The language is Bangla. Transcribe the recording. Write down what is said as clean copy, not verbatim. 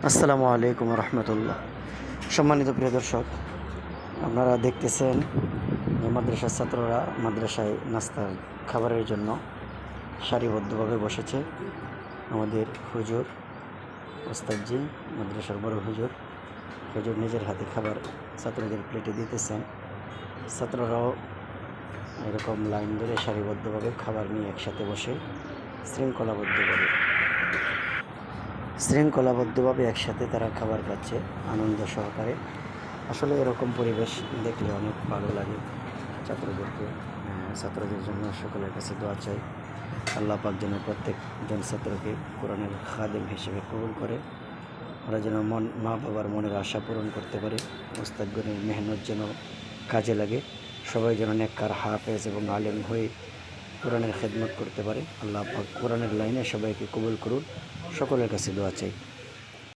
আসসালামু আলাইকুম রহমতুল্লাহ। সম্মানিত প্রিয় দর্শক, আপনারা দেখতেছেন যে মাদ্রাসার ছাত্ররা মাদ্রাসায় নাস্তার খাবারের জন্য সারিবদ্ধভাবে বসেছে। আমাদের হুজুর ওস্তাদজি, মাদ্রাসার বড় হুজুর নিজের হাতে খাবার ছাত্রদের প্লেটে দিতেছেন। ছাত্ররাও এরকম লাইন ধরে সারিবদ্ধভাবে খাবার নিয়ে একসাথে বসে শৃঙ্খলাবদ্ধভাবে একসাথে তারা খাবার খাচ্ছে আনন্দ সহকারে। আসলে এরকম পরিবেশ দেখলে অনেক ভালো লাগে ছাত্রদের জন্য সকলের কাছে দোয়া চাই। আল্লাহ পাক যেন প্রত্যেকজন ছাত্রকে কোরআনের খাদেম হিসেবে কবুল করে। ওরা যেন মা বাবার মনের আশা পূরণ করতে পারে। ওস্তাদগণের মেহনত যেন কাজে লাগে। সবাই যেন নেককার হাফেজ এবং আলেম হয়ে কোরআনের খেদমত করতে পারে। আল্লাহ পাক কোরআনের লাইনে সবাইকে কবুল করুন। সকলের কাছে দোয়া চাই।